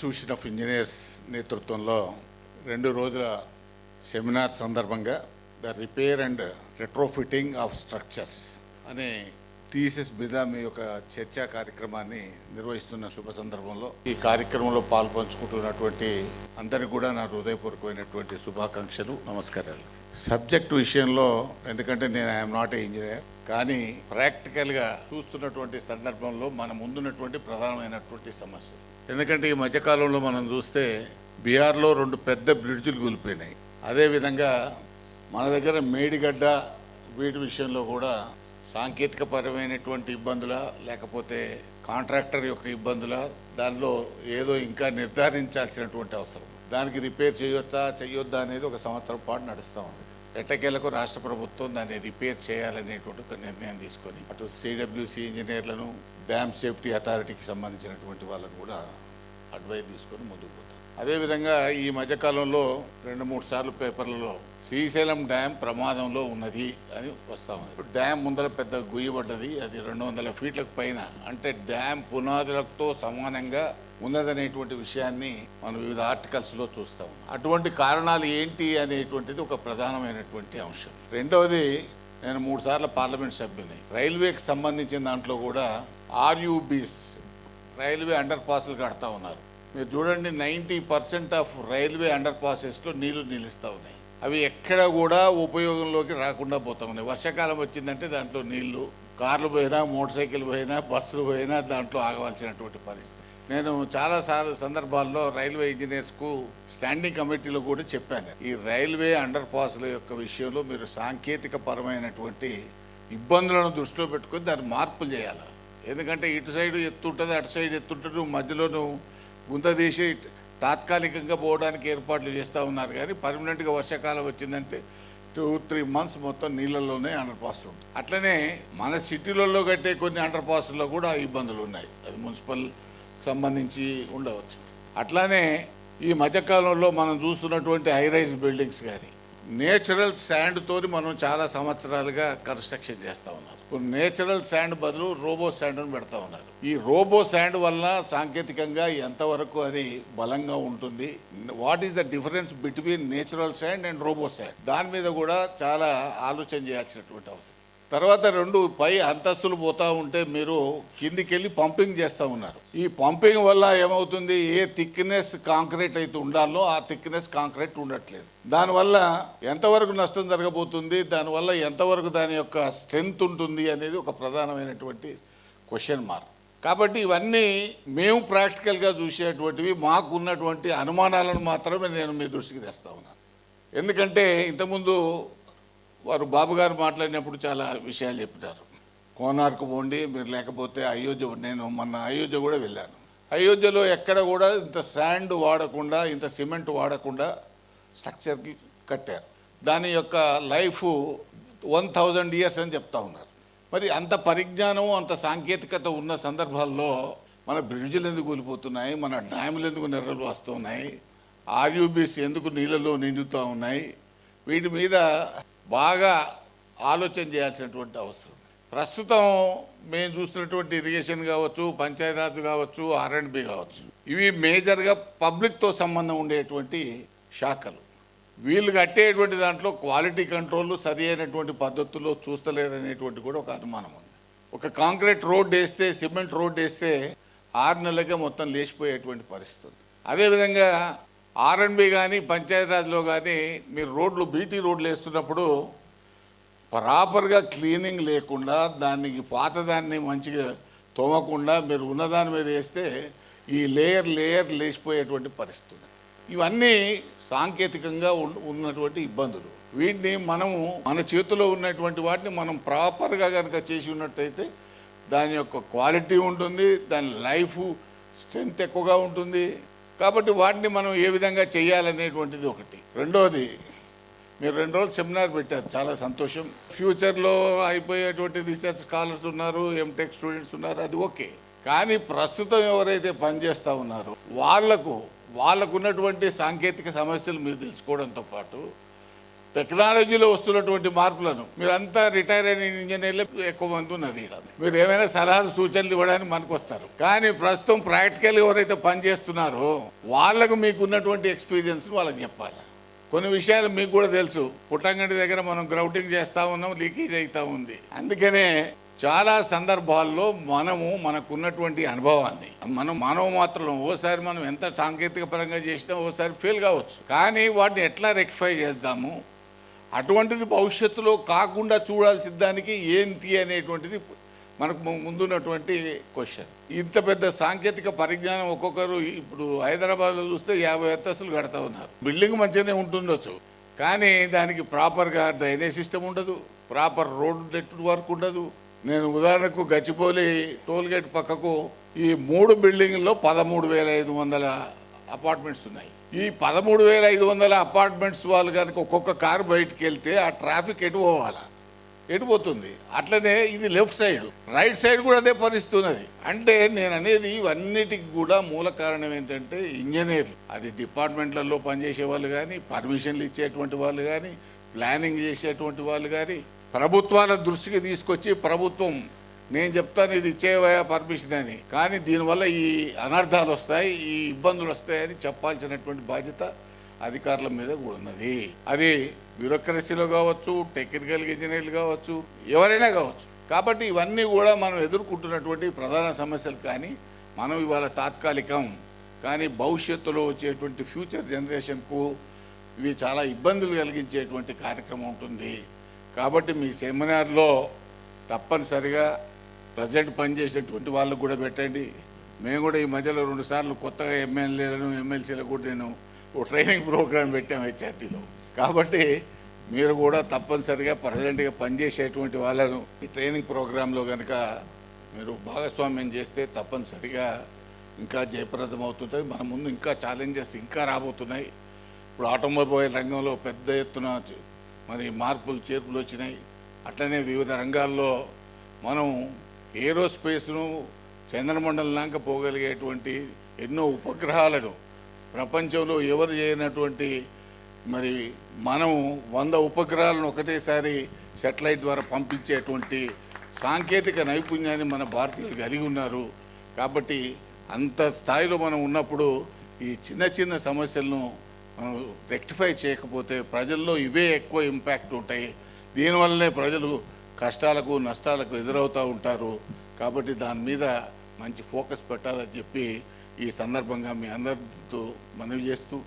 Institution of engineers నేతృత్వంలో 2 రోజుల seminar సందర్భంగా the repair and retrofitting of structures అనే థీసిస్ మీద మీ యొక్క చర్చా కార్యక్రమాన్ని నిర్వహిస్తున్న శుభ సందర్భంలో ఈ కార్యక్రమంలో పాల్పంచుకుంటున్నటువంటి అందరికీ కూడా నా హృదయపూర్వకమైనటువంటి శుభాకాంక్షలు, నమస్కారాలు. సబ్జెక్టు విషయంలో ఎందుకంటే నేను ఐఎమ్ నాట్ ఏ ఇంజనీర్, కానీ ప్రాక్టికల్గా చూస్తున్నటువంటి సందర్భంలో మన ముందున్నటువంటి ప్రధానమైనటువంటి సమస్య. ఎందుకంటే ఈ మధ్యకాలంలో మనం చూస్తే బీహార్లో 2 పెద్ద బ్రిడ్జిలు కూలిపోయినాయి. అదేవిధంగా మన దగ్గర మేడిగడ్డ వీటి విషయంలో కూడా సాంకేతికపరమైనటువంటి ఇబ్బందుల లేకపోతే కాంట్రాక్టర్ యొక్క ఇబ్బందుల దానిలో ఏదో ఇంకా నిర్ధారించాల్సినటువంటి అవసరం. దానికి రిపేర్ చేయొద్దా అనేది ఒక సంవత్సరం పాటు నడుస్తూ ఉంది. ఎట్టకేలకు రాష్ట్ర ప్రభుత్వం దాన్ని రిపేర్ చేయాలనేటువంటి ఒక నిర్ణయం తీసుకొని అటు సిడబ్ల్యూసి ఇంజనీర్లను, డ్యామ్ సేఫ్టీ అథారిటీకి సంబంధించినటువంటి వాళ్ళను కూడా అడ్వైజ్ తీసుకొని ముందుకు పోతాం. అదేవిధంగా ఈ మధ్యకాలంలో 2-3 సార్లు పేపర్లలో శ్రీశైలం డ్యామ్ ప్రమాదంలో ఉన్నది అని వస్తూ ఉంది. ఇప్పుడు డ్యామ్ ముందర పెద్ద గుయ్యబడ్డది, అది 200 ఫీట్లకు పైన, అంటే డ్యామ్ పునాదులతో సమానంగా ఉన్నదనేటువంటి విషయాన్ని మనం వివిధ ఆర్టికల్స్లో చూస్తాం. అటువంటి కారణాలు ఏంటి అనేటువంటిది ఒక ప్రధానమైనటువంటి అంశం. రెండవది, నేను 3 సార్లు పార్లమెంట్ సభ్యుని, రైల్వేకి సంబంధించిన దాంట్లో కూడా ఆర్యూబీస్ రైల్వే అండర్ పాస్లు కడతా ఉన్నారు. మీరు చూడండి, 90% ఆఫ్ రైల్వే అండర్ పాసెస్లో నీళ్లు నిలుస్తూ ఉన్నాయి. అవి ఎక్కడ కూడా ఉపయోగంలోకి రాకుండా పోతా ఉన్నాయి. వర్షాకాలం వచ్చిందంటే దాంట్లో నీళ్లు, కార్లు పోయినా, మోటార్ సైకిల్ పోయినా, బస్సులు పోయినా దాంట్లో ఆగవలసినటువంటి పరిస్థితి. నేను చాలా సందర్భాల్లో రైల్వే ఇంజనీర్స్కు స్టాండింగ్ కమిటీలో కూడా చెప్పాను, ఈ రైల్వే అండర్ పాస్ల యొక్క విషయంలో మీరు సాంకేతిక పరమైనటువంటి ఇబ్బందులను దృష్టిలో పెట్టుకొని దాన్ని మార్పులు చేయాలి. ఎందుకంటే ఇటు సైడ్ ఎత్తుంటుంది, అటు సైడ్ ఎత్తుంటుంది, మధ్యలోనూ గుంత తీసి తాత్కాలికంగా పోవడానికి ఏర్పాట్లు చేస్తూ ఉన్నారు. కానీ పర్మనెంట్గా వర్షాకాలం వచ్చిందంటే 2-3 మంత్స్ మొత్తం నీళ్ళల్లోనే అండర్ పాస్లు ఉంటాయి. అట్లనే మన సిటీలలో కట్టే కొన్ని అండర్ పాస్ల్లో కూడా ఇబ్బందులు ఉన్నాయి. అది మున్సిపల్ సంబంధించి ఉండవచ్చు. అట్లానే ఈ మధ్యకాలంలో మనం చూస్తున్నటువంటి హైరైజ్ బిల్డింగ్స్ కానీ నేచురల్ శాండ్తో మనం చాలా సంవత్సరాలుగా కన్స్ట్రక్షన్ చేస్తూ ఉన్నారు. నేచురల్ శాండ్ బదులు రోబో శాండ్ను పెడతా ఉన్నారు. ఈ రోబో శాండ్ వల్ల సాంకేతికంగా ఎంతవరకు అది బలంగా ఉంటుంది, what is the difference between natural sand and robo sand, దాని మీద కూడా చాలా ఆలోచన చేయాల్సినటువంటి అవసరం. తర్వాత 2 పై అంతస్తులు పోతూ ఉంటే మీరు కిందికి వెళ్ళి పంపింగ్ చేస్తూ ఉన్నారు. ఈ పంపింగ్ వల్ల ఏమవుతుంది, ఏ థిక్నెస్ కాంక్రీట్ అయితే ఉండాలో ఆ థిక్నెస్ కాంక్రీట్ ఉండట్లేదు. దానివల్ల ఎంతవరకు నష్టం జరగబోతుంది, దానివల్ల ఎంతవరకు దాని యొక్క స్ట్రెంగ్త్ ఉంటుంది అనేది ఒక ప్రధానమైనటువంటి క్వశ్చన్ మార్క్. కాబట్టి ఇవన్నీ మేము ప్రాక్టికల్గా చూసేటువంటివి, మాకు ఉన్నటువంటి అనుమానాలను మాత్రమే నేను మీ దృష్టికి తెస్తా ఉన్నాను. ఎందుకంటే ఇంతకుముందు వారు బాబు గారు మాట్లాడినప్పుడు చాలా విషయాలు చెప్పినారు. కోనార్కు పోండి మీరు, లేకపోతే అయోధ్య. నేను మొన్న అయోధ్య కూడా వెళ్ళాను. అయోధ్యలో ఎక్కడ కూడా ఇంత శాండ్ వాడకుండా, ఇంత సిమెంట్ వాడకుండా స్ట్రక్చర్ కట్టారు. దాని యొక్క లైఫ్ 1000 years అని చెప్తా ఉన్నారు. మరి అంత పరిజ్ఞానం, అంత సాంకేతికత ఉన్న సందర్భాల్లో మన బ్రిడ్జిలు ఎందుకు కూలిపోతున్నాయి, మన డ్యాములు ఎందుకు నెర్రలు వస్తున్నాయి, ఆర్యూబీస్ ఎందుకు నీళ్ళలో నిండుతూ ఉన్నాయి, వీటి మీద బాగా ఆలోచన చేయాల్సినటువంటి అవసరం. ప్రస్తుతం మేము చూస్తున్నటువంటి ఇరిగేషన్ కావచ్చు, పంచాయతీరాజ్ కావచ్చు, R&B కావచ్చు, ఇవి మేజర్గా పబ్లిక్తో సంబంధం ఉండేటువంటి శాఖలు. వీళ్ళు కట్టేటువంటి దాంట్లో క్వాలిటీ కంట్రోల్ సరి అయినటువంటి పద్ధతుల్లో చూస్తలేరనేటువంటి కూడా ఒక అనుమానం ఉంది. ఒక కాంక్రీట్ రోడ్ వేస్తే, సిమెంట్ రోడ్ వేస్తే 6 నెలలకే మొత్తం లేచిపోయేటువంటి పరిస్థితి. అదేవిధంగా R&B కానీ పంచాయతీరాజ్లో కానీ మీరు రోడ్లు, బీటీ రోడ్లు వేస్తున్నప్పుడు ప్రాపర్గా క్లీనింగ్ లేకుండా, దానికి పాతదాన్ని మంచిగా తోమకుండా మీరు ఉన్నదాని మీద వేస్తే ఈ లేయర్ లేచిపోయేటువంటి పరిస్థితి. ఇవన్నీ సాంకేతికంగా ఉన్నటువంటి ఇబ్బందులు. వీటిని మనము మన చేతిలో ఉన్నటువంటి వాటిని మనం ప్రాపర్గా కనుక చేసి ఉన్నట్టయితే దాని యొక్క క్వాలిటీ ఉంటుంది, దాని లైఫ్ స్ట్రెంగ్త్ ఎక్కువగా ఉంటుంది. కాబట్టి వాటిని మనం ఏ విధంగా చేయాలనేటువంటిది ఒకటి. రెండోది, మీరు 2 రోజులు సెమినార్ పెట్టారు, చాలా సంతోషం. ఫ్యూచర్లో అయిపోయేటువంటి రీసెర్చ్ స్కాలర్స్ ఉన్నారు, ఎంటెక్ స్టూడెంట్స్ ఉన్నారు, అది ఓకే. కానీ ప్రస్తుతం ఎవరైతే పనిచేస్తూ ఉన్నారో వాళ్ళకు ఉన్నటువంటి సాంకేతిక సమస్యలు మీరు తెలుసుకోవడంతో పాటు టెక్నాలజీలో వస్తున్నటువంటి మార్పులను మీరంతా రిటైర్ అయిన ఇంజనీర్లు ఎక్కువ మంది ఉన్నారు ఇక్కడ. మీరు ఏమైనా సలహాలు సూచనలు ఇవ్వడానికి మనకు వస్తారు. కానీ ప్రస్తుతం ప్రాక్టికల్ ఎవరైతే పనిచేస్తున్నారో వాళ్ళకు మీకున్నటువంటి ఎక్స్పీరియన్స్ వాళ్ళకి చెప్పాలి. కొన్ని విషయాలు మీకు కూడా తెలుసు. పుట్టంగడి దగ్గర మనం గ్రౌటింగ్ చేస్తూ ఉన్నాం, లీకేజ్ అవుతూ ఉంది. అందుకనే చాలా సందర్భాల్లో మనకున్నటువంటి అనుభవాన్ని మనం మానవ మాత్రం ఓసారి మనం ఎంత సాంకేతిక పరంగా చేసినా ఓసారి ఫెయిల్ కావచ్చు. కానీ వాటిని ఎట్లా రెక్టిఫై చేద్దాము, అటువంటిది భవిష్యత్తులో కాకుండా చూడాల్సిన దానికి ఏంటి అనేటువంటిది మనకు ముందున్నటువంటి క్వశ్చన్. ఇంత పెద్ద సాంకేతిక పరిజ్ఞానం ఒక్కొక్కరు ఇప్పుడు హైదరాబాద్లో చూస్తే 50 అంతస్తులు కడతా ఉన్నారు. బిల్డింగ్ మంచిగానే ఉంటుండొచ్చు, కానీ దానికి ప్రాపర్గా డ్రైనేజ్ సిస్టమ్ ఉండదు, ప్రాపర్ రోడ్ నెట్వర్క్ ఉండదు. నేను ఉదాహరణకు గచ్చిబౌలి టోల్గేట్ పక్కకు ఈ 3 బిల్డింగ్ల్లో 13,500 అపార్ట్మెంట్స్ ఉన్నాయి. ఈ 13,500 అపార్ట్మెంట్స్ వాళ్ళు కనుక ఒక్కొక్క కారు బయటికి వెళ్తే ఆ ట్రాఫిక్ ఎటు పోవాలా, ఎటు పోతుంది. అట్లనే ఇది లెఫ్ట్ సైడ్, రైట్ సైడ్ కూడా అదే పరిస్థితి ఉన్నది. అంటే నేను అనేది ఇవన్నిటికి కూడా మూల కారణం ఏంటంటే ఇంజనీర్లు, అది డిపార్ట్మెంట్లలో పనిచేసే వాళ్ళు కానీ, పర్మిషన్లు ఇచ్చేటువంటి వాళ్ళు కానీ, ప్లానింగ్ చేసేటువంటి వాళ్ళు కానీ, ప్రభుత్వాల దృష్టికి తీసుకొచ్చి ప్రభుత్వం నేను చెప్తాను ఇది ఇచ్చేవయా పర్మిషన్ అని, కానీ దీనివల్ల ఈ అనర్థాలు వస్తాయి, ఈ ఇబ్బందులు వస్తాయని చెప్పాల్సినటువంటి బాధ్యత అధికారుల మీద కూడా ఉన్నది. అది బ్యూరోక్రసీలో కావచ్చు, టెక్నికల్ ఇంజనీర్లు కావచ్చు, ఎవరైనా కావచ్చు. కాబట్టి ఇవన్నీ కూడా మనం ఎదుర్కొంటున్నటువంటి ప్రధాన సమస్యలు. కానీ మనం ఇవాళ తాత్కాలికం, కానీ భవిష్యత్తులో వచ్చేటువంటి ఫ్యూచర్ జనరేషన్కు ఇవి చాలా ఇబ్బందులు కలిగించేటువంటి కార్యక్రమం ఉంటుంది. కాబట్టి మీ సెమినార్లో తప్పనిసరిగా ప్రజెంట్ పనిచేసేటువంటి వాళ్ళకు కూడా పెట్టండి. మేము కూడా ఈ మధ్యలో 2 సార్లు కొత్తగా ఎమ్మెల్యేలను ఎమ్మెల్సీలకు కూడా నేను ఓ ట్రైనింగ్ ప్రోగ్రాం పెట్టాము హెచ్ఆర్టీలో. కాబట్టి మీరు కూడా తప్పనిసరిగా ప్రజెంట్గా పనిచేసేటువంటి వాళ్ళను ఈ ట్రైనింగ్ ప్రోగ్రాంలో కనుక మీరు భాగస్వామ్యం చేస్తే తప్పనిసరిగా ఇంకా జయప్రదం అవుతుంటుంది. మన ముందు ఇంకా ఛాలెంజెస్ ఇంకా రాబోతున్నాయి. ఇప్పుడు ఆటోమొబైల్ రంగంలో పెద్ద ఎత్తున మరి మార్పులు చేర్పులు వచ్చినాయి. అట్లనే వివిధ రంగాల్లో మనం ఏరోస్పేస్ను చంద్రమండలం దాకా పోగలిగేటువంటి ఎన్నో ఉపగ్రహాలను ప్రపంచంలో ఎవరు చేయనటువంటి మరి మనం 100 ఉపగ్రహాలను ఒకటేసారి శాటిలైట్ ద్వారా పంపించేటువంటి సాంకేతిక నైపుణ్యాన్ని మన భారతీయులు కలిగి ఉన్నారు. కాబట్టి అంత స్థాయిలో మనం ఉన్నప్పుడు ఈ చిన్న చిన్న సమస్యలను మనం రెక్టిఫై చేయకపోతే ప్రజల్లో ఇవే ఎక్కువ ఇంపాక్ట్ ఉంటాయి. దీనివల్లనే ప్రజలు కష్టాలకు నష్టాలకు ఎదురవుతూ ఉంటారు. కాబట్టి దాని మీద మంచి ఫోకస్ పెట్టాలని చెప్పి ఈ సందర్భంగా మీ అందరితో మనవి చేస్తూ